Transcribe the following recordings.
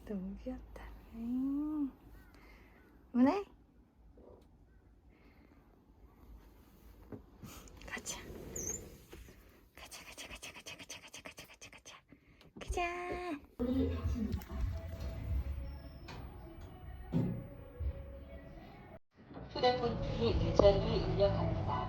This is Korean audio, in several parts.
너무 귀엽다. 문에 가자. 가자. 휴대폰이 내 자리를 입력합니다.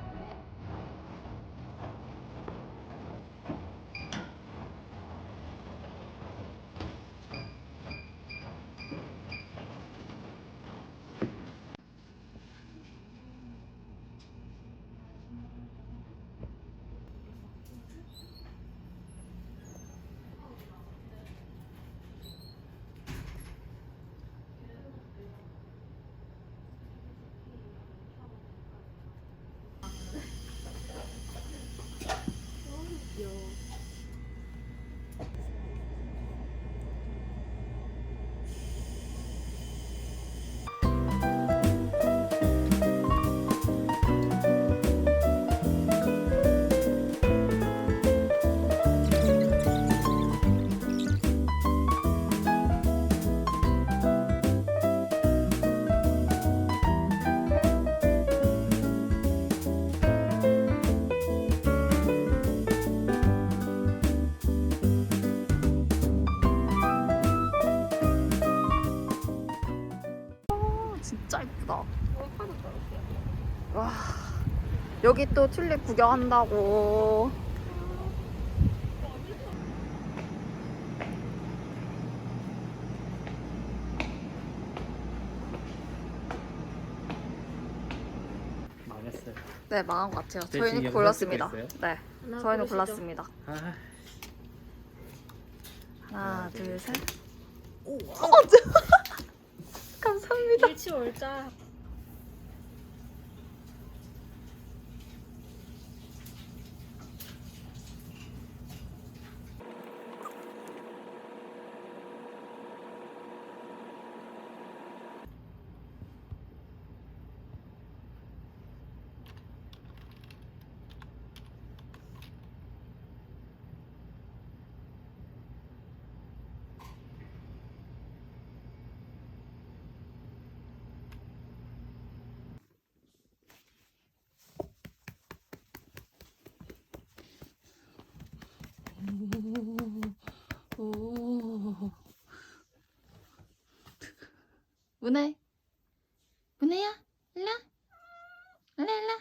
진짜 예쁘다. 와, 여기 또 튤립 구경한다고. 망했어요. 네, 망한 것 같아요. 네, 저희는 지금 골랐습니다. 영상 찍고 네, 저희는 골랐습니다. 아, 하나, 둘, 셋. 오, 감사합니다. 일치 월자. 오. 문혜. 문혜야, 일로 와. 일로 와.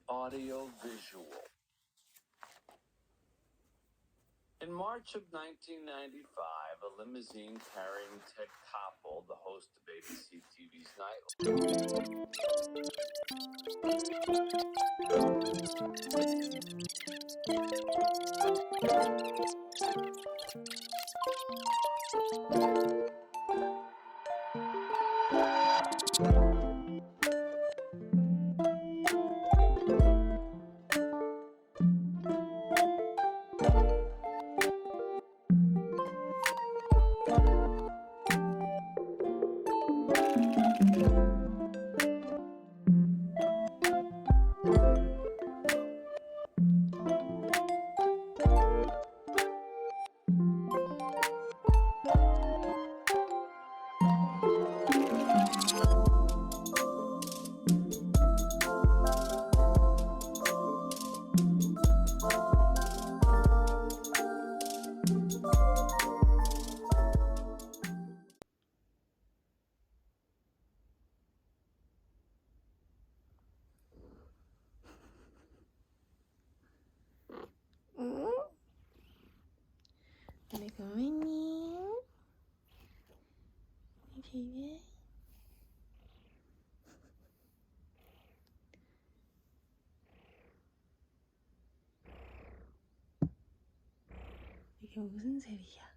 Audio visual. In March of 1995, a limousine carrying Ted Koppel, the host of ABC TV's 우리 고객님. 우리 베이비. 이게 무슨 소리야?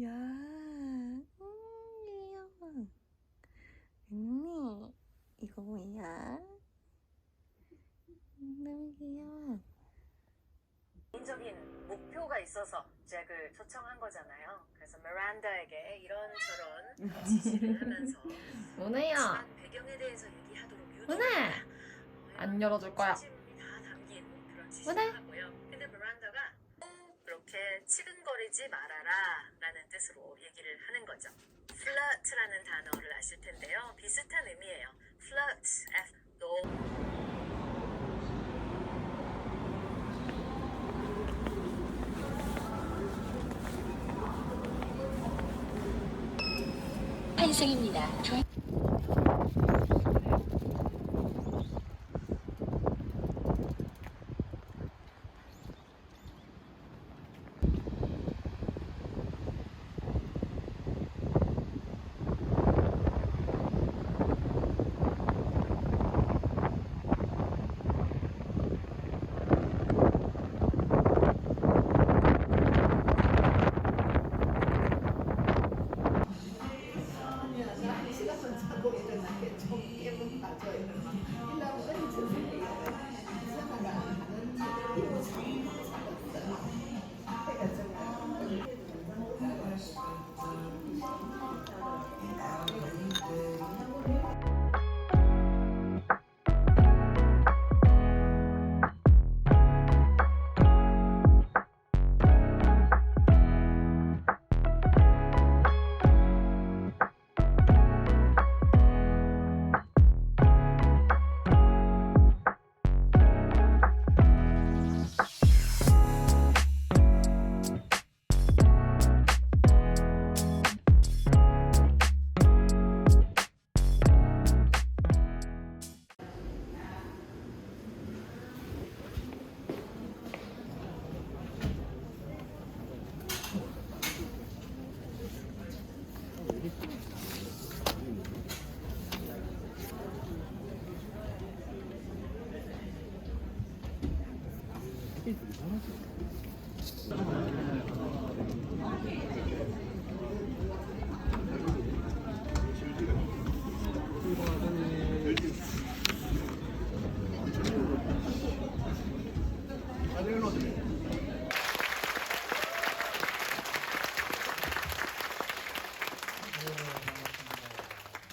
야, 귀여워. 언니, 이거 뭐야? 너무 귀여워. 개인적인 목표가 있어서 잭을 초청한 거잖아요. 그래서 미란다에게 이런저런 지시를 하면서 은혜야, 집안 배경에 대해서 얘기하도록 은혜! 안 열어줄 거야. 진심이 다 담긴 그런 은혜? 지시를 하고요. 근데 미란다가 그렇게 치근거리지 말아라 라는 뜻으로 얘기를 하는 거죠. flirt라는 단어를 아실 텐데요. 비슷한 의미예요. flirt, 환승입니다.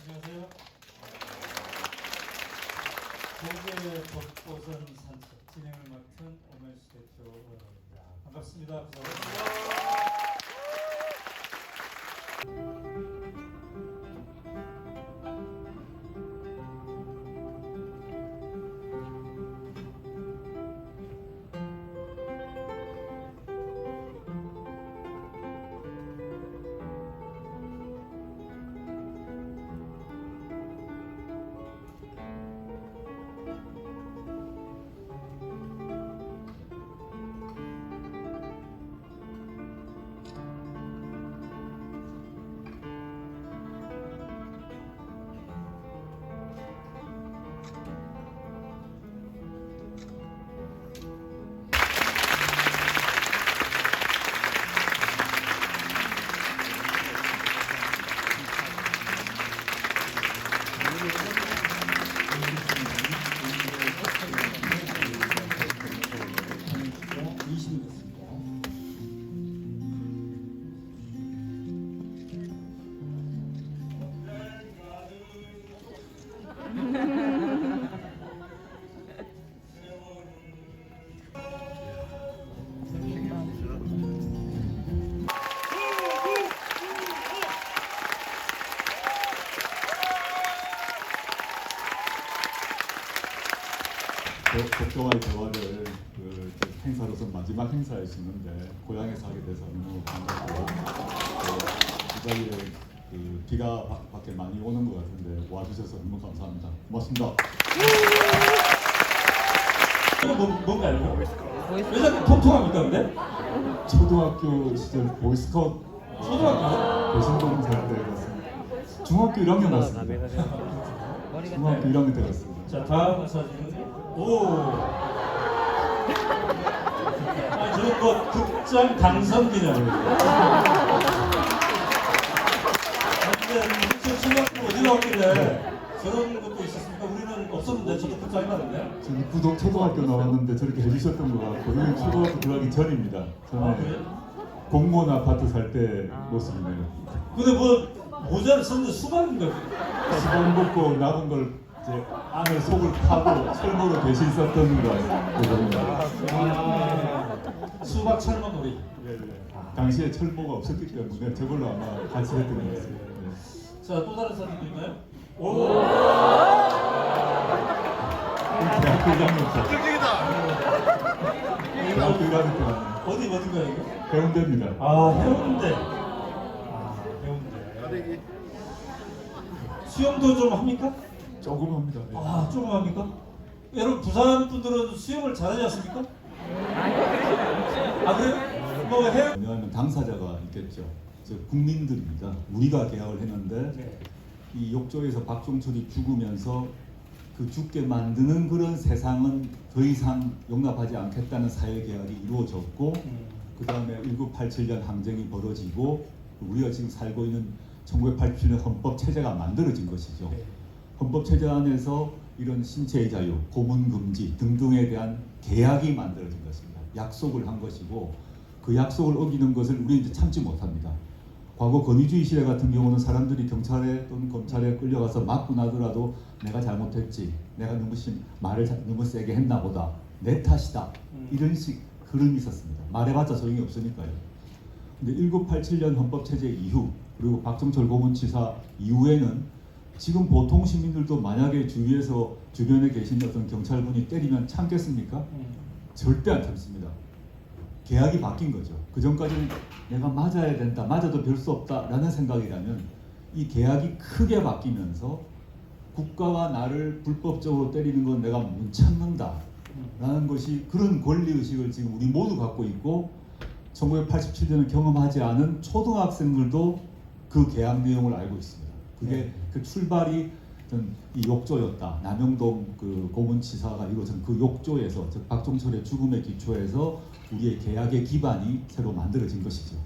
안녕하세요. 세계 벚꽃은 산책 진행을 맡은 오멜스 대표입니다. 반갑습니다. 국가와의 대화를 행사로서 마지막 행사였었는데 고향에서 하게 돼서 너무 반갑고 이 자리에 비가 밖에 많이 오는 것 같은데 와주셔서 너무 감사합니다. 고맙습니다. 뭔가요? 왜 자꾸 통통합니까 근데? 초등학교 시절 보이스카우트 대신동 살 때 갔습니다. 중학교 1학년 갔습니다. 중학교 1학년 때 갔습니다. 자 다음 사진은 저는 뭐 극장 당선 기념. 근데 초등학교 어디 나왔길래 저런 것도 있었습니까? 우리는 없었는데 저도 극장에 갔는데. 저는 구독 초등학교 나왔는데 저렇게 해주셨던 것 같고 이건 초등학교 들어가기 전입니다. 저는 그래요? 공무원 아파트 살 때 모습이네요. 근데 뭐 모자를 썼는데 수박인가? 수박 먹고 남은 걸 이제 안에 속을 파고 철모로 대신 썼던 거입니다. 수박 철모 놀이. 당시에 철모가 없었기 때문에 저걸로 아마 같이 했던 것 같습니다. 자, 또 다른 사진 있나요? 대학교 1학년 때. 대학교 1학년 때 갔네요. 어딘가요 이거? 해운대입니다. 아, 해운대. 해운대. 수영도 좀 합니까? 조금 합니다. 네. 아, 조금 합니까? 여러분 부산 분들은 수영을 잘하지 않습니까? 아, 그래요? 뭐 왜냐하면 당사자가 있겠죠. 국민들입니다. 우리가 계약을 했는데 네. 이 욕조에서 박종철이 죽으면서 그 죽게 만드는 그런 세상은 더 이상 용납하지 않겠다는 사회 계약이 이루어졌고 그 다음에 1987년 항쟁이 벌어지고 우리가 지금 살고 있는 1987년 헌법 체제가 만들어진 것이죠. 헌법 체제 안에서 이런 신체의 자유, 고문 금지 등등에 대한 계약이 만들어진 것입니다. 약속을 한 것이고 그 약속을 어기는 것을 우리는 이제 참지 못합니다. 과거 권위주의 시대 같은 경우는 사람들이 경찰에 또는 검찰에 끌려가서 맞고 나더라도 내가 잘못했지, 내가 말을 너무 세게 했나 보다, 내 탓이다, 이런 식 그림이 있었습니다. 말해봤자 소용이 없으니까요. 근데 1987년 헌법체제 이후 그리고 박정철 고문치사 이후에는 지금 보통 시민들도 만약에 주위에서 주변에 계신 어떤 경찰분이 때리면 참겠습니까? 절대 안 참습니다. 계약이 바뀐 거죠. 그 전까지는 내가 맞아야 된다, 맞아도 별 수 없다라는 생각이라면 이 계약이 크게 바뀌면서 국가가 나를 불법적으로 때리는 건 내가 못 참는다라는 것이 그런 권리의식을 지금 우리 모두 갖고 있고 1987년을 경험하지 않은 초등학생들도 그 계약 내용을 알고 있습니다. 그게 그 출발이 이 욕조였다. 남영동 그 고문치사가 이루어진 그 욕조에서 즉 박종철의 죽음의 기초에서 우리의 계약의 기반이 새로 만들어진 것이죠.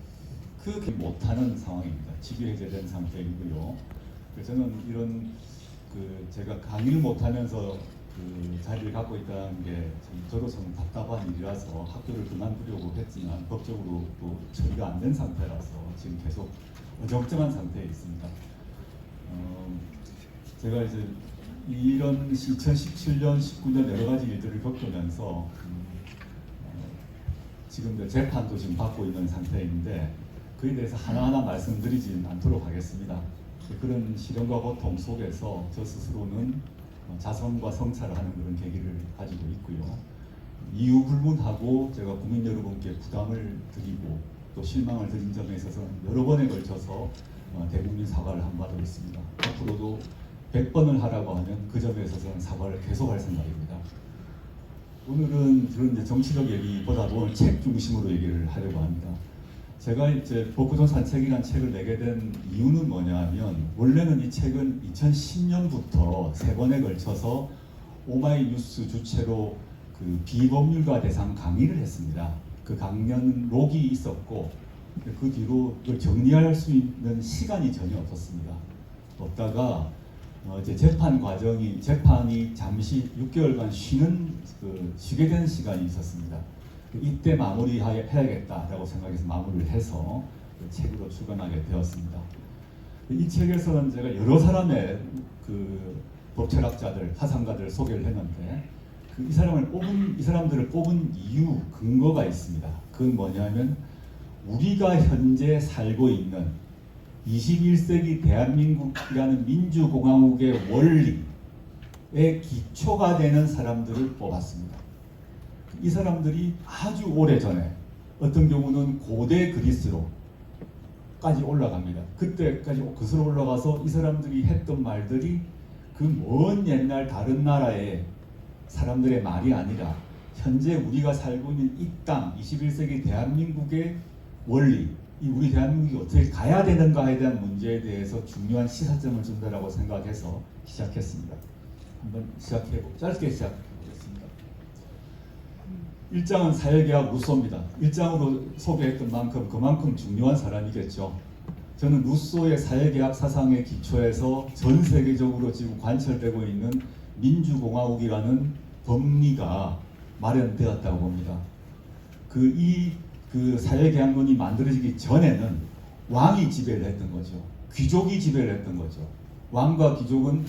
그렇게 못하는 상황입니다. 직위 해제된 상태이고요. 그래서 저는 이런 제가 강의를 못하면서 그 자리를 갖고 있다는 게 저도 참 답답한 일이라서 학교를 그만두려고 했지만 법적으로 또 처리가 안 된 상태라서 지금 계속 어정쩡한 상태에 있습니다. 제가 이제 이런 2017년, 19년 여러 가지 일들을 겪으면서 지금 재판도 지금 받고 있는 상태인데 그에 대해서 하나하나 말씀드리진 않도록 하겠습니다. 그런 시련과 고통 속에서 저 스스로는 자성과 성찰을 하는 그런 계기를 가지고 있고요. 이유 불문하고 제가 국민 여러분께 부담을 드리고 또 실망을 드린 점에 있어서 여러 번에 걸쳐서 대국민 사과를 한 바도 있습니다. 앞으로도 100번을 하라고 하면 그 점에 있어서는 사과를 계속할 생각입니다. 오늘은 그런 이제 정치적 얘기보다도 오늘 책 중심으로 얘기를 하려고 합니다. 제가 이제 복구동 산책이라는 책을 내게 된 이유는 뭐냐면 원래는 이 책은 2010년부터 3번에 걸쳐서 오마이뉴스 주최로 그 비법률가 대상 강의를 했습니다. 그 강연 록이 있었고 그 뒤로 그걸 정리할 수 있는 시간이 전혀 없었습니다. 없다가 이제 재판이 잠시 6개월간 쉬게 된 시간이 있었습니다. 이때 마무리해야겠다라고 생각해서 마무리를 해서 책으로 출간하게 되었습니다. 이 책에서는 제가 여러 사람의 그 법철학자들, 사상가들 소개를 했는데 이 사람들을 뽑은 이유, 근거가 있습니다. 그건 뭐냐면 우리가 현재 살고 있는 21세기 대한민국이라는 민주공화국의 원리의 기초가 되는 사람들을 뽑았습니다. 이 사람들이 아주 오래전에 어떤 경우는 고대 그리스로 까지 올라갑니다. 그때까지 거슬러 올라가서 이 사람들이 했던 말들이 그 먼 옛날 다른 나라의 사람들의 말이 아니라 현재 우리가 살고 있는 이 땅, 21세기 대한민국의 원리, 이 우리 대한민국이 어떻게 가야 되는가에 대한 문제에 대해서 중요한 시사점을 준다라고 생각해서 시작했습니다. 한번 짧게 시작해보겠습니다. 1장은 사회계약 루소입니다. 1장으로 소개했던 만큼 그만큼 중요한 사람이겠죠. 저는 루소의 사회계약 사상의 기초에서 전 세계적으로 지금 관철되고 있는 민주공화국이라는 법리가 마련되었다고 봅니다. 그 사회계약론이 만들어지기 전에는 왕이 지배를 했던 거죠. 귀족이 지배를 했던 거죠. 왕과 귀족은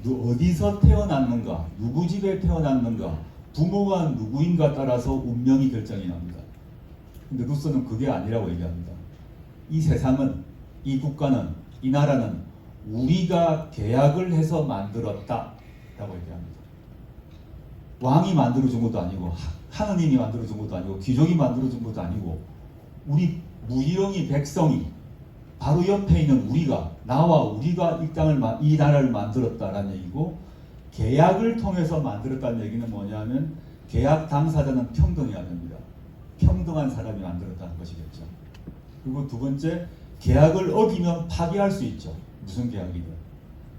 어디서 태어났는가, 누구 집에 태어났는가, 부모가 누구인가 따라서 운명이 결정이 납니다. 근데 루소는 그게 아니라고 얘기합니다. 이 세상은, 이 국가는, 이 나라는 우리가 계약을 해서 만들었다 라고 얘기합니다. 왕이 만들어준 것도 아니고 하느님이 만들어준 것도 아니고 귀족이 만들어준 것도 아니고 우리 무희영이 백성이 바로 옆에 있는 우리가, 나와 우리가 이 나라를 만들었다라는 얘기고, 계약을 통해서 만들었다는 얘기는 뭐냐면 계약 당사자는 평등해야 됩니다. 평등한 사람이 만들었다는 것이겠죠. 그리고 두 번째, 계약을 어기면 파기할 수 있죠. 무슨 계약이든.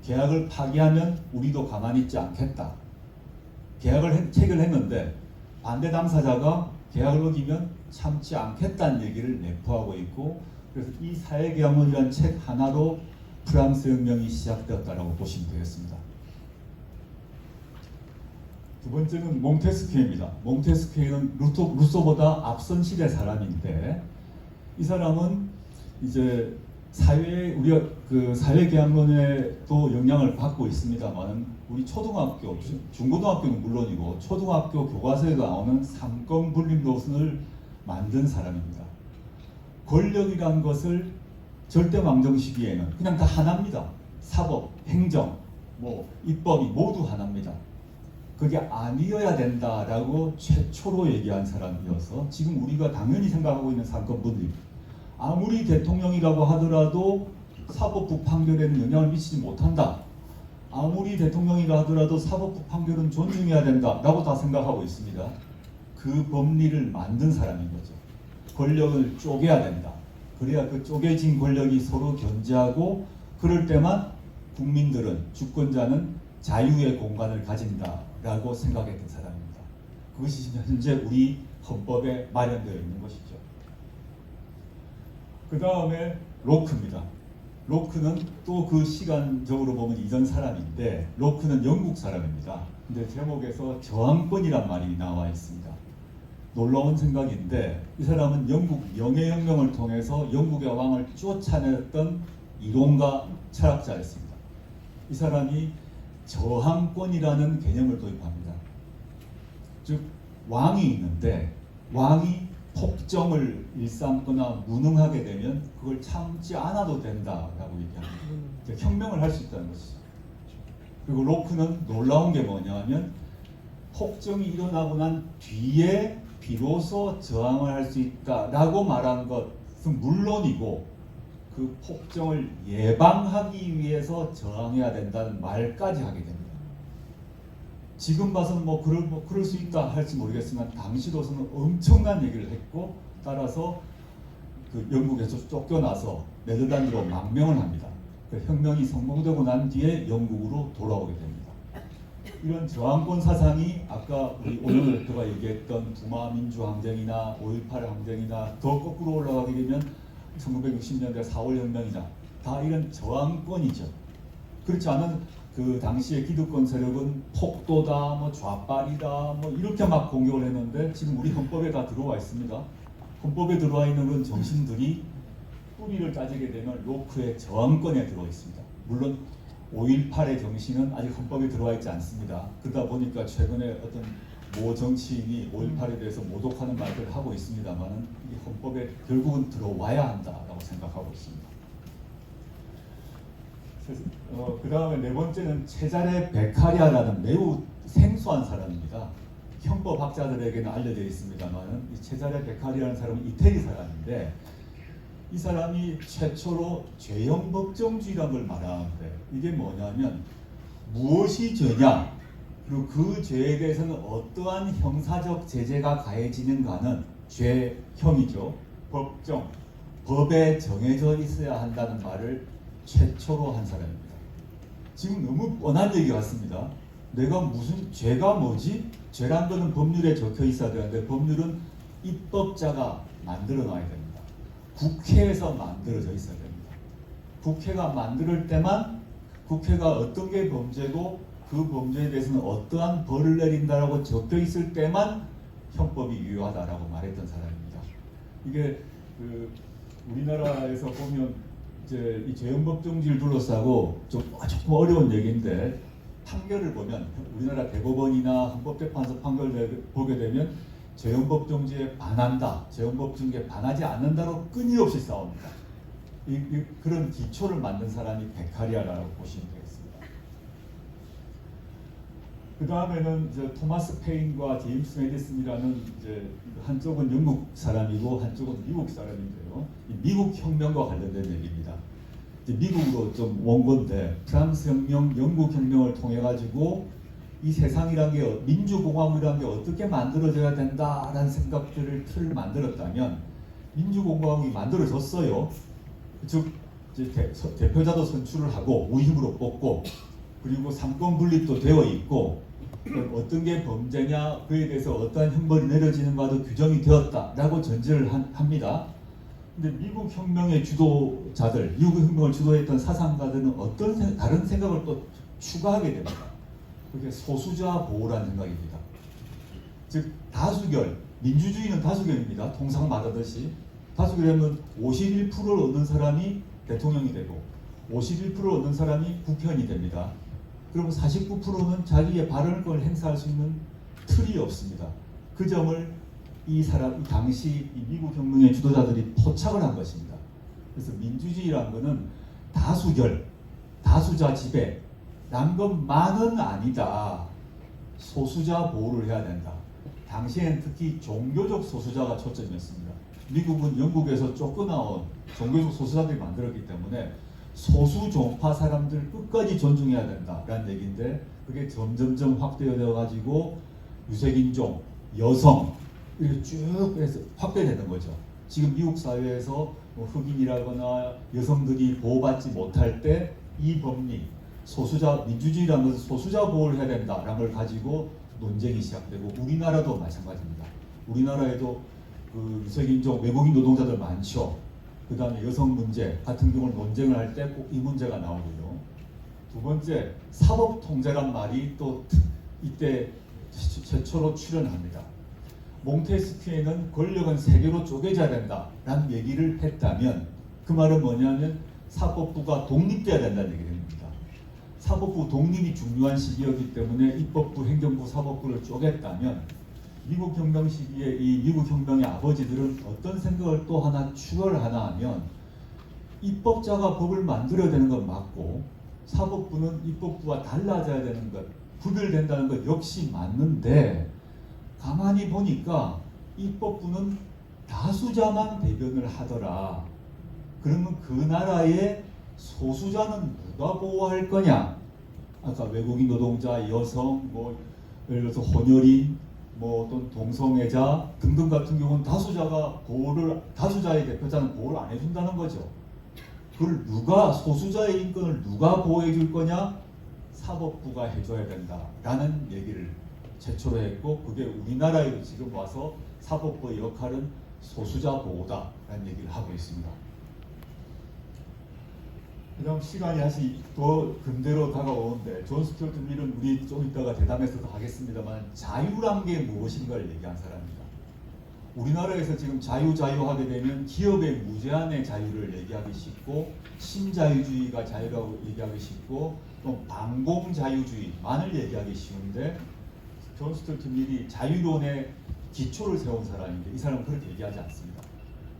계약을 파기하면 우리도 가만히 있지 않겠다. 계약을 체결했는데 반대 당사자가 계약을 어기면 참지 않겠다는 얘기를 내포하고 있고, 그래서 이 사회계약론이라는 책 하나로 프랑스 혁명이 시작되었다라고 보시면 되겠습니다. 두 번째는 몽테스키에입니다. 몽테스키에는 루소보다 앞선 시대 사람인데, 이 사람은 이제 우리가 그 사회계약론에도 영향을 받고 있습니다만, 우리 초등학교, 중고등학교는 물론이고 초등학교 교과서에 나오는 삼권 분립 노선을 만든 사람입니다. 권력이란 것을 절대망정 시기에는 그냥 다 하나입니다. 사법, 행정, 입법이 모두 하나입니다. 그게 아니어야 된다라고 최초로 얘기한 사람이어서 지금 우리가 당연히 생각하고 있는 삼권 분립, 아무리 대통령이라고 하더라도 사법부 판결에는 영향을 미치지 못한다, 아무리 대통령이라 하더라도 사법부 판결은 존중해야 된다라고 다 생각하고 있습니다. 그 법리를 만든 사람인 거죠. 권력을 쪼개야 된다. 그래야 그 쪼개진 권력이 서로 견제하고, 그럴 때만 국민들은, 주권자는 자유의 공간을 가진다라고 생각했던 사람입니다. 그것이 현재 우리 헌법에 마련되어 있는 것이죠. 그 다음에 로크입니다. 로크는 또 그 시간적으로 보면 이전 사람인데, 로크는 영국 사람입니다. 근데 제목에서 저항권이란 말이 나와 있습니다. 놀라운 생각인데, 이 사람은 영국 명예혁명을 통해서 영국의 왕을 쫓아냈던 이론가 철학자였습니다. 이 사람이 저항권이라는 개념을 도입합니다. 즉, 왕이 있는데 왕이 폭정을 일삼거나 무능하게 되면 그걸 참지 않아도 된다라고 얘기합니다. 혁명을 할 수 있다는 것이죠. 그리고 로크는 놀라운 게 뭐냐면, 폭정이 일어나고 난 뒤에 비로소 저항을 할 수 있다라고 말한 것은 물론이고, 그 폭정을 예방하기 위해서 저항해야 된다는 말까지 하게 됩니다. 지금 봐서는 그럴 수 있다 할지 모르겠지만, 당시로서는 엄청난 얘기를 했고, 따라서 그 영국에서 쫓겨나서 네덜란드로 망명을 합니다. 그 혁명이 성공되고 난 뒤에 영국으로 돌아오게 됩니다. 이런 저항권 사상이 아까 우리 오늘부터가 얘기했던 부마 민주항쟁이나 5.18 항쟁이나 더 거꾸로 올라가게 되면 1960년대 4월 혁명이나 다 이런 저항권이죠. 그렇지 않은 그 당시의 기득권 세력은 폭도다, 좌빨이다, 이렇게 막 공격을 했는데, 지금 우리 헌법에 다 들어와 있습니다. 헌법에 들어와 있는 그런 정신들이 뿌리를 따지게 되면 로크의 저항권에 들어와 있습니다. 물론 5.18의 정신은 아직 헌법에 들어와 있지 않습니다. 그러다 보니까 최근에 어떤 모 정치인이 5.18에 대해서 모독하는 말들을 하고 있습니다만, 이 헌법에 결국은 들어와야 한다라고 생각하고 있습니다. 그 다음에 네 번째는 체자레 베카리아라는 매우 생소한 사람입니다. 형법학자들에게는 알려져 있습니다만, 이 체자레 베카리아라는 사람은 이태리 사람인데, 이 사람이 최초로 죄형 법정주의라는 걸 말하는데 이게 뭐냐면 무엇이 죄냐 그리고 그 죄에 대해서는 어떠한 형사적 제재가 가해지는가는 죄형이죠. 법정, 법에 정해져 있어야 한다는 말을 최초로 한 사람입니다. 지금 너무 뻔한 얘기 같습니다. 내가 무슨 죄가 뭐지? 죄란 거는 법률에 적혀 있어야 되는데 법률은 입법자가 만들어 놔야 됩니다. 국회에서 만들어져 있어야 됩니다. 국회가 만들 때만 국회가 어떤 게 범죄고 그 범죄에 대해서는 어떠한 벌을 내린다라고 적혀 있을 때만 형법이 유효하다라고 말했던 사람입니다. 이게 우리나라에서 보면 이제 이 죄형법정지를 둘러싸고 조금 어려운 얘기인데 판결을 보면 우리나라 대법원이나 헌법재판소 판결을 보게 되면 죄형법정지에 반한다, 죄형법정지에 반하지 않는다로 끊임없이 싸웁니다. 그런 기초를 만든 사람이 베카리아라고 보시면 되겠습니다. 그 다음에는 이제 토마스 페인과 제임스 메디슨이라는 이제 한쪽은 영국 사람이고 한쪽은 미국 사람인데요. 이 미국 혁명과 관련된 얘기입니다. 이제 미국으로 좀 원고인데 프랑스 혁명, 영국 혁명을 통해 가지고 이 세상이란 게 민주공화국이란 게 어떻게 만들어져야 된다라는 생각들을 틀을 만들었다면 민주공화국이 만들어졌어요. 즉 이제 대표자도 선출을 하고 우리 힘으로 뽑고 그리고 삼권 분립도 되어 있고 어떤 게 범죄냐 그에 대해서 어떠한 형벌이 내려지는가도 규정이 되었다라고 전제를 합니다. 근데 미국 혁명의 주도자들, 미국 혁명을 주도했던 사상가들은 어떤 다른 생각을 또 추가하게 됩니다. 그게 소수자 보호라는 생각입니다. 즉 다수결, 민주주의는 다수결입니다. 통상 말하듯이 다수결하면 51%를 얻는 사람이 대통령이 되고 51%를 얻는 사람이 국회의원이 됩니다. 그럼 49%는 자기의 발언권을 행사할 수 있는 틀이 없습니다. 그 점을 이 당시 이 미국 혁명의 주도자들이 포착을 한 것입니다. 그래서 민주주의라는 것은 다수결, 다수자 지배라는 것만은 아니다. 소수자 보호를 해야 된다. 당시엔 특히 종교적 소수자가 초점이었습니다. 미국은 영국에서 쫓겨나온 종교적 소수자들이 만들었기 때문에 소수 종파 사람들 끝까지 존중해야 된다라는 얘기인데 그게 점점점 확대되어 가지고 유색인종, 여성 이렇게 쭉 해서 확대되는 거죠. 지금 미국 사회에서 흑인이라거나 여성들이 보호받지 못할 때 이 법리 소수자 민주주의라는 것은 소수자 보호를 해야 된다라는 걸 가지고 논쟁이 시작되고 우리나라도 마찬가지입니다. 우리나라에도 그 유색인종 외국인 노동자들 많죠. 그 다음에 여성 문제 같은 경우는 논쟁을 할 때 꼭 이 문제가 나오고요. 두 번째 사법통제란 말이 또 이때 최초로 출현합니다. 몽테스키에는 권력은 세 개로 쪼개져야 된다라는 얘기를 했다면 그 말은 뭐냐면 사법부가 독립돼야 된다는 얘기입니다. 사법부 독립이 중요한 시기였기 때문에 입법부, 행정부, 사법부를 쪼갰다면 미국 혁명 시기에 이 미국 혁명의 아버지들은 어떤 생각을 또 하나 추가를 하나 하면 입법자가 법을 만들어야 되는 건 맞고 사법부는 입법부와 달라져야 되는 것, 구별된다는 것 역시 맞는데 가만히 보니까 입법부는 다수자만 대변을 하더라. 그러면 그 나라의 소수자는 누가 보호할 거냐? 아까 외국인 노동자, 여성, 뭐 예를 들어서 혼혈인, 뭐 어떤 동성애자 등등 같은 경우는 다수자의 대표자는 보호를 안 해준다는 거죠. 그걸 누가 소수자의 인권을 누가 보호해 줄 거냐? 사법부가 해줘야 된다라는 얘기를 최초로 했고 그게 우리나라에 지금 와서 사법부의 역할은 소수자 보호다라는 얘기를 하고 있습니다. 그다음 시간이 다시 더 근대로 다가오는데 존 스튜어트 밀은 우리 좀 이따가 대담에서도 하겠습니다만 자유란 게 무엇인가를 얘기한 사람입니다. 우리나라에서 지금 자유하게 되면 기업의 무제한의 자유를 얘기하기 쉽고 신자유주의가 자유라고 얘기하기 쉽고 또 반공자유주의만을 얘기하기 쉬운데 존 스튜어트 밀이 자유론의 기초를 세운 사람인데 이 사람은 그렇게 얘기하지 않습니다.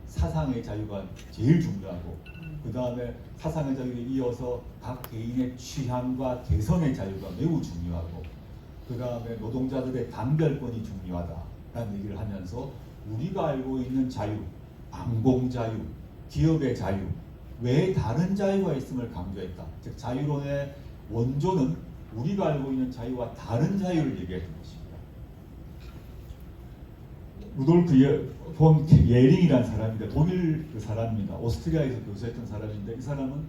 사상의 자유가 제일 중요하고 그 다음에 사상의 자유에 이어서 각 개인의 취향과 개성의 자유가 매우 중요하고 그 다음에 노동자들의 단결권이 중요하다라는 얘기를 하면서 우리가 알고 있는 자유, 반공자유, 기업의 자유 외에 다른 자유가 있음을 강조했다. 즉 자유론의 원조는 우리가 알고 있는 자유와 다른 자유를 얘기했던 것입니다. 루돌프 폰 예링이라는 사람인데 독일 그 사람입니다. 오스트리아에서 교수했던 사람인데 이 사람은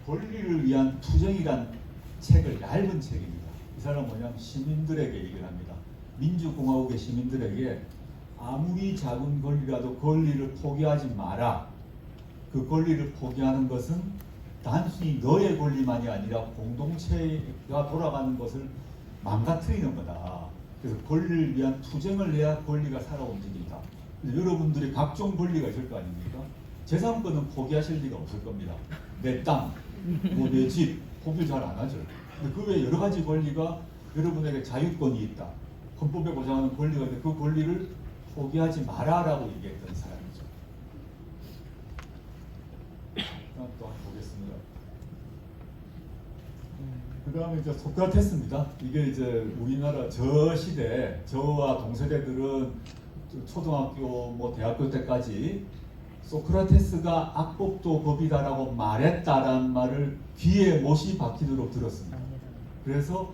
권리를 위한 투쟁이란 책을 얇은 책입니다. 이 사람은 뭐냐면 시민들에게 얘기를 합니다. 민주공화국의 시민들에게 아무리 작은 권리라도 권리를 포기하지 마라. 그 권리를 포기하는 것은 단순히 너의 권리만이 아니라 공동체가 돌아가는 것을 망가뜨리는 거다. 그래서 권리를 위한 투쟁을 해야 권리가 살아 움직인다. 여러분들이 각종 권리가 있을 거 아닙니까? 재산권은 포기하실 리가 없을 겁니다. 내 땅, 뭐 내 집 포기 잘 안 하죠. 근데 그 외에 여러 가지 권리가 여러분에게 자유권이 있다. 헌법에 보장하는 권리가 있는데 그 권리를 포기하지 마라라고 얘기했던 사람이죠. 다음 또 한번 보겠습니다. 그 다음에 이제 소크라테스입니다. 이게 이제 우리나라 저 시대, 저와 동세대들은 초등학교, 뭐 대학교 때까지 소크라테스가 악법도 법이다라고 말했다라는 말을 귀에 못이 박히도록 들었습니다. 그래서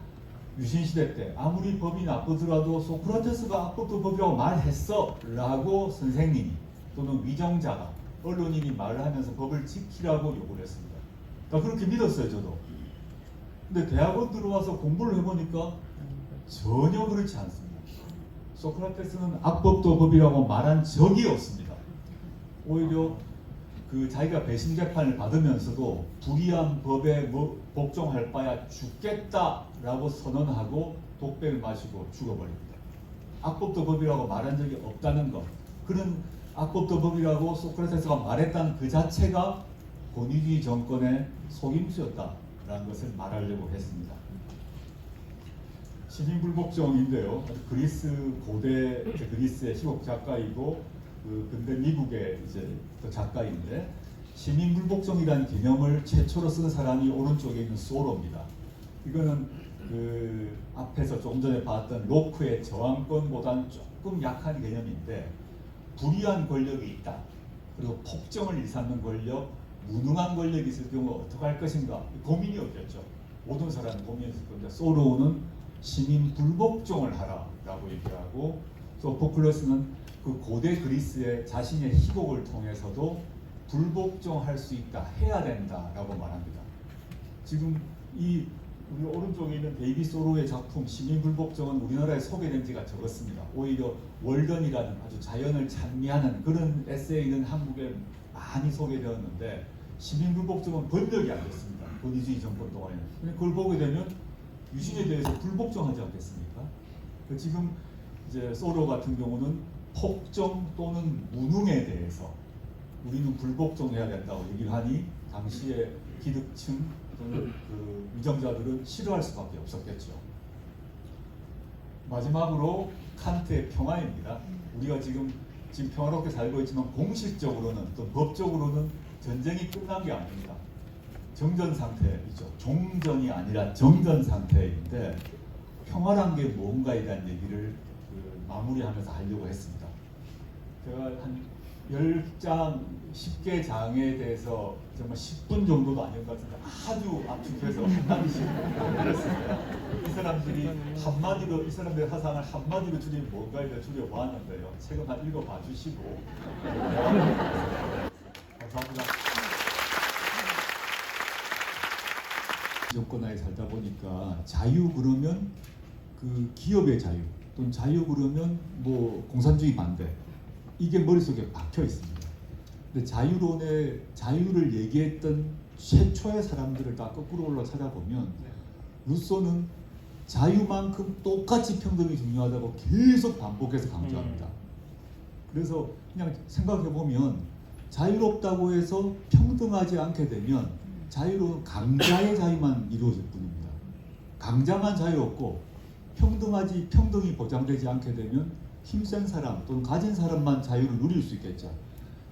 유신시대 때 아무리 법이 나쁘더라도 소크라테스가 악법도 법이라고 말했어 라고 선생님이 또는 위정자가 언론인이 말을 하면서 법을 지키라고 요구를 했습니다. 그렇게 믿었어요 저도. 근데 대학원 들어와서 공부를 해보니까 전혀 그렇지 않습니다. 소크라테스는 악법도 법이라고 말한 적이 없습니다. 오히려 그 자기가 배신 재판을 받으면서도 불의한 법에 복종할 바야 죽겠다라고 선언하고 독배를 마시고 죽어버립니다. 악법도 법이라고 말한 적이 없다는 것, 그런 악법도 법이라고 소크라테스가 말했다는 그 자체가 권위주의 정권의 속임수였다라는 것을 말하려고 했습니다. 시민불복종인데요. 그리스 고대 그리스의 희곡 작가이고 근대 미국의 이제 그 작가인데 시민불복종이라는 개념을 최초로 쓴 사람이 오른쪽에 있는 소로입니다. 이거는 그 앞에서 조금 전에 봤던 로크의 저항권보다는 조금 약한 개념인데 불의한 권력이 있다. 그리고 폭정을 일삼는 권력, 무능한 권력이 있을 경우 어떻게 할 것인가 고민이었겠죠. 모든 사람이 고민했을 건데 소로는 시민불복종을 하라라고 얘기하고 소포클러스는 그 고대 그리스의 자신의 희곡을 통해서도 불복종할 수 있다, 해야 된다라고 말합니다. 지금 이 우리 오른쪽에 있는 데이비 소로의 작품 시민불복종은 우리나라에 소개된 지가 적었습니다. 오히려 월던이라는 아주 자연을 찬미하는 그런 에세이는 한국에 많이 소개되었는데 시민불복종은 번역이 안 됐습니다. 권위주의 정권 동안에는. 그걸 보게 되면 유신에 대해서 불복종하지 않겠습니까? 지금 이제 소로 같은 경우는 폭정 또는 무능에 대해서 우리는 불복종해야 된다고 얘기를 하니 당시의 기득층 또는 그 위정자들은 싫어할 수밖에 없었겠죠. 마지막으로 칸트의 평화입니다. 우리가 지금 평화롭게 살고 있지만 공식적으로는 또 법적으로는 전쟁이 끝난 게 아닙니다. 정전 상태이죠. 종전이 아니라 정전 상태인데 평화란 게 뭔가에 대한 얘기를 마무리하면서 하려고 했습니다. 제가 한 10장, 10개 장에 대해서 정말 10분 정도도 아닌 것 같은데 아주 압축해서 한마디씩 했습니다. 이 사람들이 한마디로, 이 사람들의 사상을 한마디로 줄이면 뭔가에 대해 줄여보았는데요. 책은 한 읽어봐 주시고 감사합니다. 정권하에 살다 보니까 자유 그러면 그 기업의 자유 또는 자유 그러면 뭐 공산주의 반대 이게 머릿속에 박혀 있습니다. 근데 자유론의 자유를 얘기했던 최초의 사람들을 다 거꾸로 올라 찾아보면 루소는 자유만큼 똑같이 평등이 중요하다고 계속 반복해서 강조합니다. 그래서 그냥 생각해 보면 자유롭다고 해서 평등하지 않게 되면 자유로운 강자의 자유만 이루어질 뿐입니다. 강자만 자유롭고 평등이 보장되지 않게 되면 힘센 사람 또는 가진 사람만 자유를 누릴 수 있겠죠.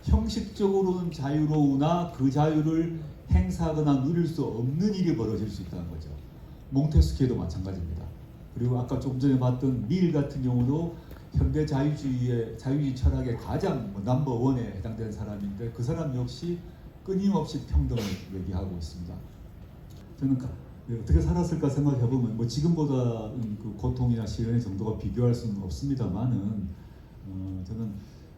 형식적으로는 자유로우나 그 자유를 행사하거나 누릴 수 없는 일이 벌어질 수 있다는 거죠. 몽테스키에도 마찬가지입니다. 그리고 아까 조금 전에 봤던 밀 같은 경우도 현대 자유주의 철학의 가장 넘버 원에 해당되는 사람인데 그 사람 역시 끊임없이 평등을 얘기하고 있습니다. 저는 어떻게 살았을까 생각해보면 뭐 지금보다 그 고통이나 시련의 정도가 비교할 수는 없습니다만은 저는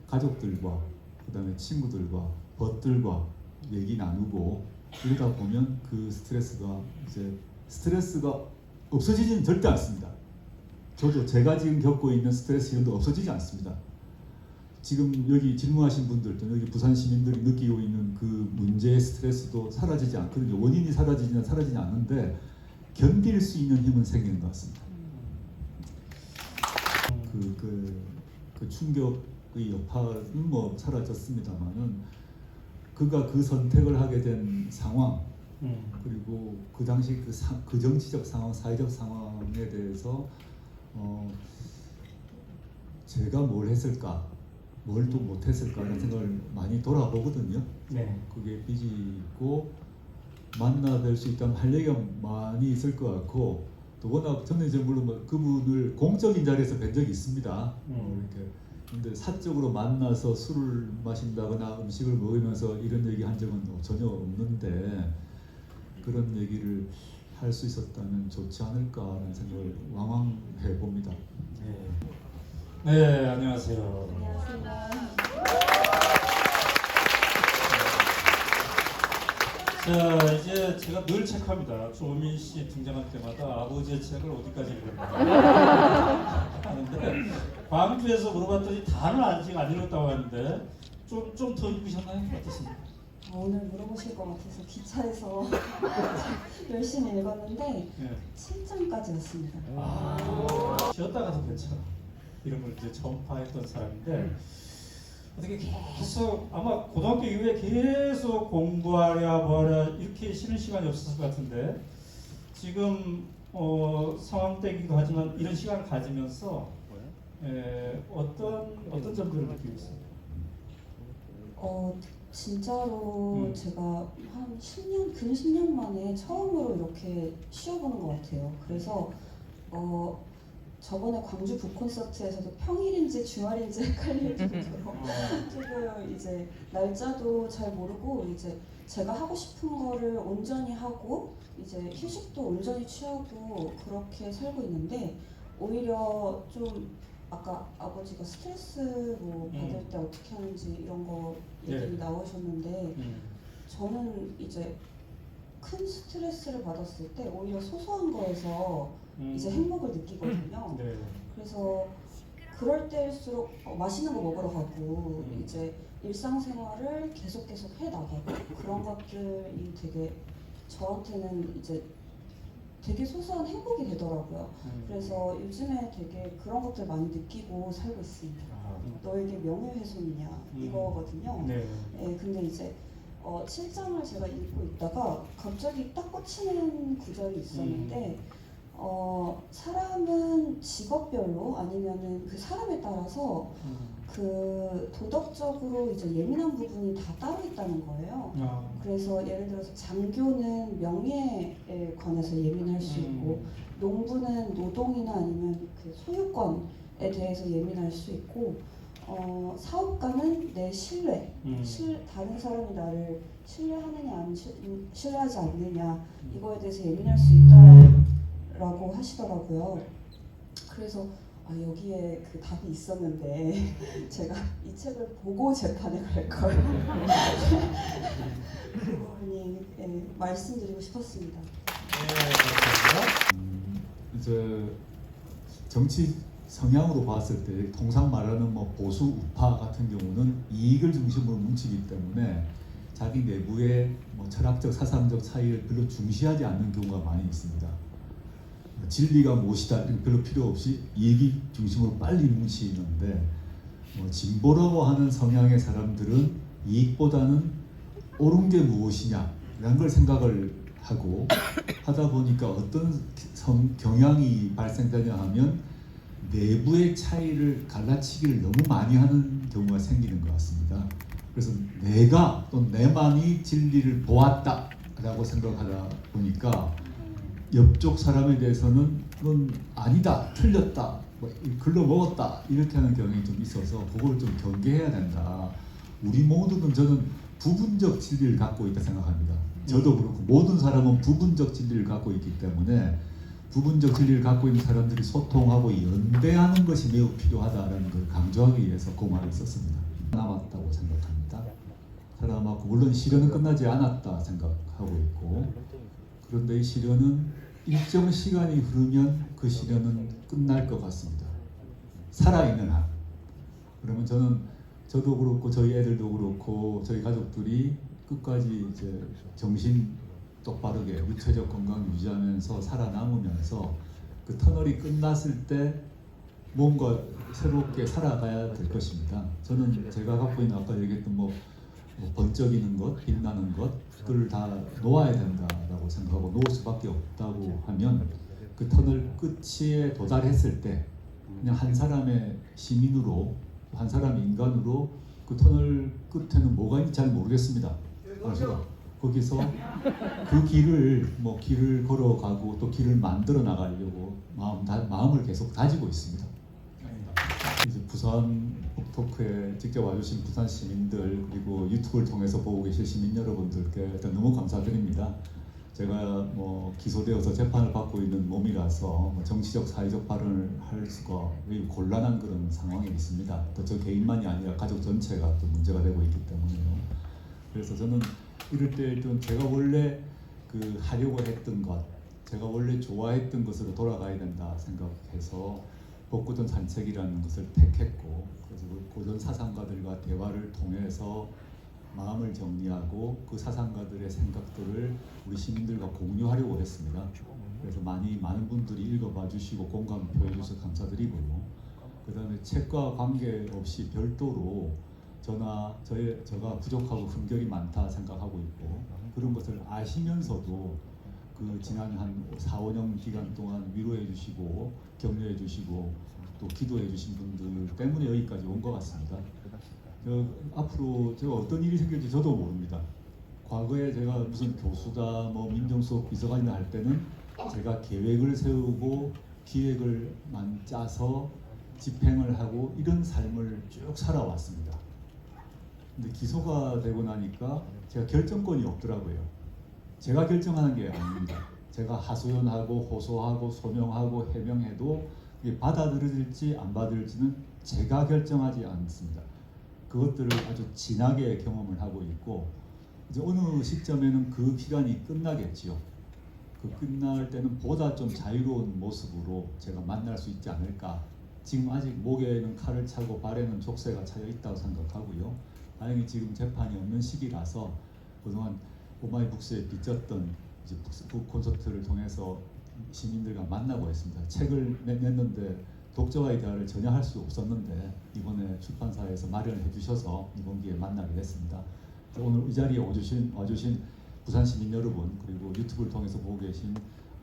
가족들과 그다음에 친구들과 벗들과 얘기 나누고 이러다 보면 그 스트레스가 없어지지는 절대 않습니다. 저도 제가 지금 겪고 있는 스트레스 이런 도 없어지지 않습니다. 지금 여기 질문하신 분들 또 여기 부산 시민들이 느끼고 있는 그 문제의 스트레스도 사라지지 않거든요. 원인이 사라지지 않는데 견딜 수 있는 힘은 생기는 것 같습니다. 그 충격의 여파는 뭐 사라졌습니다만은 그가 그 선택을 하게 된 상황 그리고 그 당시 그 정치적 상황, 사회적 상황에 대해서 제가 뭘 했을까, 뭘 또 못했을까라는 생각을 많이 돌아보거든요. 네. 그게 빚이 있고 만나 뵐 수 있다면 할 얘기가 많이 있을 것 같고 또 워낙 저는 이제 물론 뭐 그분을 공적인 자리에서 뵌 적이 있습니다. 이렇게 근데 사적으로 만나서 술을 마신다거나 음식을 먹으면서 이런 얘기 한 적은 전혀 없는데 그런 얘기를 할 수 있었다면 좋지 않을까라는 생각을 왕왕해 봅니다. 네, 안녕하세요. 자, 이제 제가 늘 체크합니다. 조민 씨 등장할 때마다 아버지의 책을 어디까지 읽었나 하는데 광주에서 물어봤더니 다는 아직 안 읽었다고 하는데 좀 더 읽으셨나요? 어떠십니까? 오늘 물어보실 것 같아서 기차에서 열심히 읽었는데 네. 7장까지였습니다. 쉬었다 가서 괜찮아. 이런 걸 이제 전파했던 사람인데 어떻게 계속 아마 고등학교 이후에 계속 공부하랴 뭐하랴 이렇게 쉬는 시간이 없었을 것 같은데 지금 상황 때기도 하지만 이런 시간을 가지면서 어떤 점들을 느끼고 있습니까? 진짜로 제가 한 10년, 근 10년 만에 처음으로 이렇게 쉬어보는 것 같아요. 그래서 저번에 광주 북콘서트에서도 평일인지 주말인지 헷갈릴 정도로 조금 이제 날짜도 잘 모르고 이제 제가 하고 싶은 거를 온전히 하고 이제 휴식도 온전히 취하고 그렇게 살고 있는데 오히려 좀 아까 아버지가 스트레스 뭐 받을 때 어떻게 하는지 이런 거 얘기 나오셨는데 저는 이제 큰 스트레스를 받았을 때 오히려 소소한 거에서 이제 행복을 느끼거든요. 네. 그래서 그럴 때일수록 맛있는 거 먹으러 가고 이제 일상생활을 계속 해나가고 그런 것들이 되게 저한테는 이제 되게 소소한 행복이 되더라고요. 그래서 요즘에 되게 그런 것들 많이 느끼고 살고 있습니다. 너에게 명예훼손이냐 이거거든요. 네. 근데 이제 7장을 제가 읽고 있다가 갑자기 딱 꽂히는 구절이 있었는데 사람은 직업별로 아니면은 그 사람에 따라서 그 도덕적으로 이제 예민한 부분이 다 따로 있다는 거예요. 그래서 예를 들어서 장교는 명예에 관해서 예민할 수 있고 농부는 노동이나 아니면 그 소유권에 대해서 예민할 수 있고 사업가는 내 신뢰, 다른 사람이 나를 신뢰하느냐 아니면 신뢰하지 않느냐 이거에 대해서 예민할 수 있다라고 하시더라고요. 그래서 여기에 그 답이 있었는데 제가 이 책을 보고 재판에 갈 걸 그 부분이 말씀드리고 싶었습니다. 이제 정치 성향으로 봤을 때 통상 말하는 뭐 보수 우파 같은 경우는 이익을 중심으로 뭉치기 때문에 자기 내부의 뭐 철학적 사상적 차이를 별로 중시하지 않는 경우가 많이 있습니다. 진리가 무엇이다 이런 별로 필요 없이 이익 중심으로 빨리 뭉치는데 진보라고 하는 성향의 사람들은 이익보다는 옳은 게 무엇이냐라는 걸 생각을 하고 하다 보니까 어떤 경향이 발생되냐 하면 내부의 차이를 갈라치기를 너무 많이 하는 경우가 생기는 것 같습니다. 그래서 내가 또 내만이 진리를 보았다라고 생각하다 보니까 옆쪽 사람에 대해서는 넌 아니다, 틀렸다, 뭐 글러 먹었다 이렇게 하는 경향이 좀 있어서 그걸 좀 경계해야 된다. 우리 모두는 저는 부분적 진리를 갖고 있다 생각합니다. 저도 그렇고 모든 사람은 부분적 진리를 갖고 있기 때문에 부분적 진리를 갖고 있는 사람들이 소통하고 연대하는 것이 매우 필요하다라는 걸 강조하기 위해서 그 말을 썼습니다. 남았다고 생각합니다. 살아남았고 물론 시련은 끝나지 않았다 생각하고 있고 그런데 이 시련은 일정 시간이 흐르면 그 시련은 끝날 것 같습니다. 살아있는 한. 그러면 저도 그렇고 저희 애들도 그렇고 저희 가족들이 끝까지 이제 정신 똑바르게 육체적 건강 유지하면서 살아남으면서 그 터널이 끝났을 때 뭔가 새롭게 살아가야 될 것입니다. 저는 제가 갖고 있는 아까 얘기했던 뭐 번쩍이는 것, 빛나는 것 그걸 다 놓아야 된다라고 생각하고 놓을 수밖에 없다고 하면 그 터널 끝에 도달했을 때 그냥 한 사람의 시민으로 한 사람의 인간으로 그 터널 끝에는 뭐가 있는지 잘 모르겠습니다. 그래서 거기서 그 길을 걸어가고 또 길을 만들어 나가려고 마음을 계속 다지고 있습니다. 이제 부산 북토크에 직접 와주신 부산 시민들 그리고 유튜브를 통해서 보고 계실 시민 여러분들께 일단 너무 감사드립니다. 제가 뭐 기소되어서 재판을 받고 있는 몸이라서 뭐 정치적 사회적 발언을 할 수가 매우 곤란한 그런 상황에 있습니다. 또 저 개인만이 아니라 가족 전체가 또 문제가 되고 있기 때문에요. 그래서 저는 이럴 때 좀 제가 원래 그 하려고 했던 것, 제가 원래 좋아했던 것으로 돌아가야 된다 생각해서 복고전 산책이라는 것을 택했고 그래서 고전 사상가들과 대화를 통해서 마음을 정리하고 그 사상가들의 생각들을 우리 시민들과 공유하려고 했습니다. 그래서 많은 분들이 읽어봐 주시고 공감 표해 주셔서 감사드리고요. 그 다음에 책과 관계없이 별도로 제가 부족하고 흠결이 많다 생각하고 있고 그런 것을 아시면서도 그 지난 한 4, 5년 기간 동안 위로해 주시고 격려해 주시고 또 기도해 주신 분들 때문에 여기까지 온 것 같습니다. 앞으로 제가 어떤 일이 생길지 저도 모릅니다. 과거에 제가 무슨 교수다 뭐 민정수석 비서관이나 할 때는 제가 계획을 세우고 기획을 짜서 집행을 하고 이런 삶을 쭉 살아왔습니다. 근데 기소가 되고 나니까 제가 결정권이 없더라고요. 제가 결정하는 게 아닙니다. 제가 하소연하고 호소하고 소명하고 해명해도 이게 받아들여질지 안 받아들여질지는 제가 결정하지 않습니다. 그것들을 아주 진하게 경험을 하고 있고 이제 어느 시점에는 그 기간이 끝나겠지요. 그 끝날 때는 보다 좀 자유로운 모습으로 제가 만날 수 있지 않을까. 지금 아직 목에는 칼을 차고 발에는 족쇄가 차여 있다고 생각하고요. 다행히 지금 재판이 없는 시기라서 그동안 오마이북스에 빚졌던 이제 북 콘서트를 통해서 시민들과 만나고 있습니다. 책을 냈는데 독자와의 대화를 전혀 할 수 없었는데 이번에 출판사에서 마련해 주셔서 이번 기회에 만나게 됐습니다. 오늘 이 자리에 와주신 부산 시민 여러분 그리고 유튜브를 통해서 보고 계신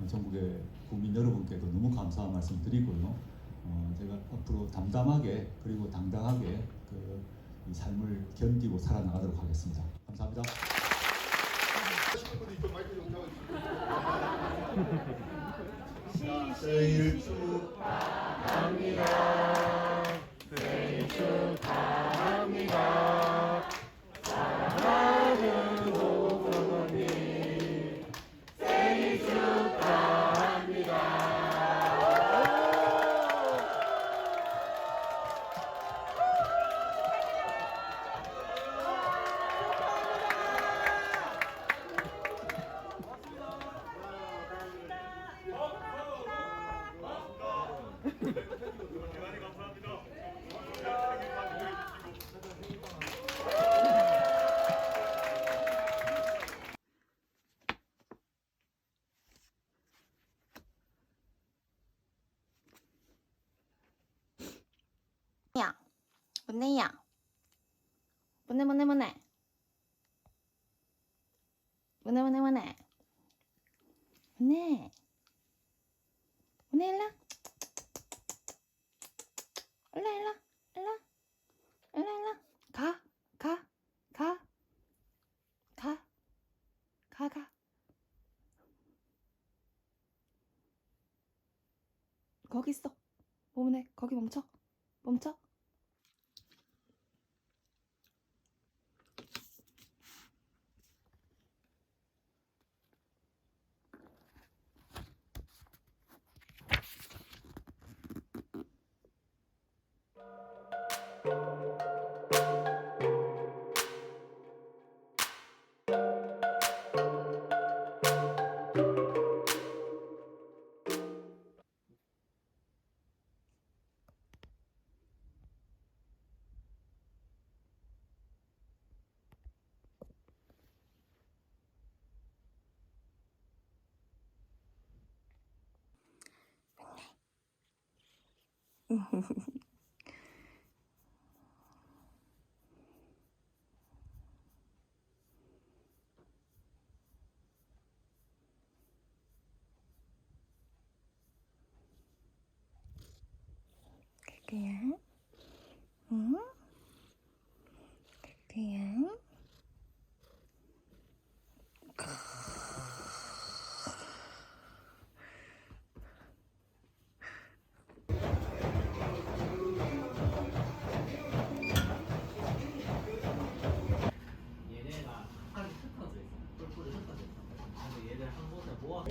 전국의 국민 여러분께도 너무 감사한 말씀 드리고요. 제가 앞으로 담담하게 그리고 당당하게 이 삶을 견디고 살아나가도록 하겠습니다. 감사합니다. 생일 축하합니다. 생일 축하합니다. 사랑하는 오부모님 생일 축하합니다. 야, 뭐네야? 뭐네? 뭐네 일라? 일라. 가. 거기 있어. 모모네 거기 멈춰. 멈춰. 그야. 응? 그야. 얘네가 한 흩어져 있어. 뿔뿔이 흩어져 있어. 그래서 얘들 한 곳에 모아.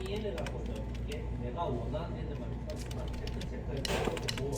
이 얘네가 보세요. 이게 내가 원하는 애들만 체크해서 모아.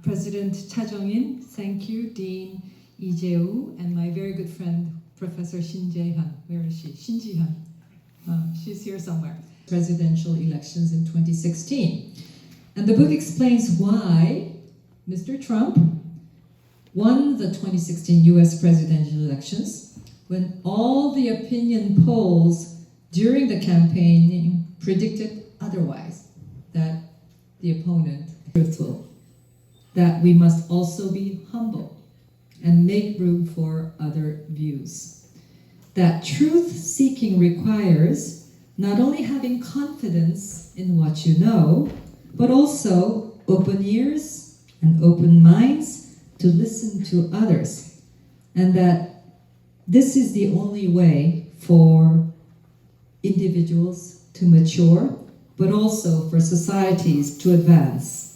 President Cha Jong-in, thank you, Dean Lee Jae-woo, and my very good friend, Professor Shin Jae-han. Where is she? Shin Ji-han. She's here somewhere. Presidential elections in 2016. And the book explains why Mr. Trump won the 2016 US presidential elections when all the opinion polls during the campaign predicted otherwise, that the opponent is truthful, that we must also be humble and make room for other views. That truth-seeking requires not only having confidence in what you know, but also open ears and open minds to listen to others. And that this is the only way for individuals to mature, but also for societies to advance.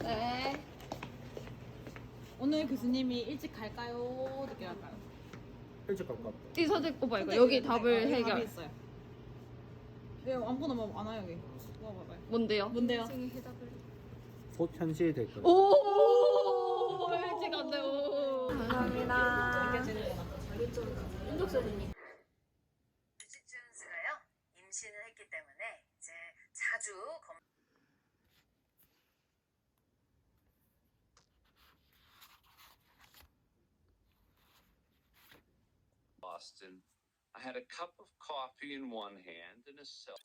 네. 오늘 교수님이 일찍 갈까요? 늦게 갈까요? 일찍 갈 것 같아. 이 선택 뽑아 이거. 여기 답을 답이 해결. 있어요. 왜 아무거나 안 와요 여기? 봐봐요. 뭔데요? 뭔데요? 곧 현실될 거야. 오 일찍 간대요. 감사합니다. 주식 존스가요 임신을 했기 때문에 이제 자주 Boston. I had a cup of coffee in one hand and a cell.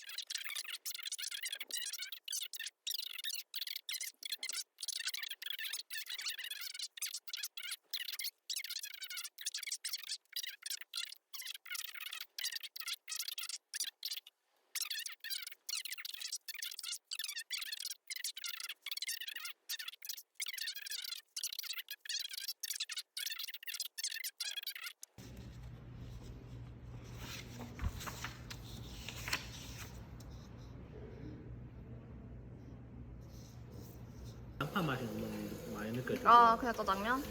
양파 맛이 너무 많이 느껴져. 아 그냥 짜장면?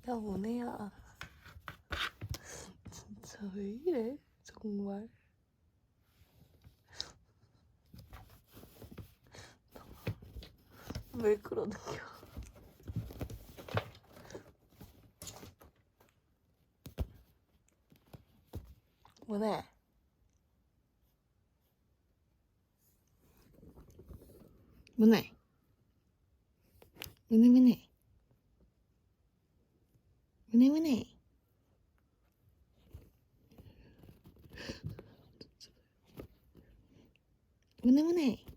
야, 모네야. 진짜 왜 이래? 정말. 왜 그러는겨? 모네. 모네. 모네, 모네. 모네, 모네. 모네, 모네.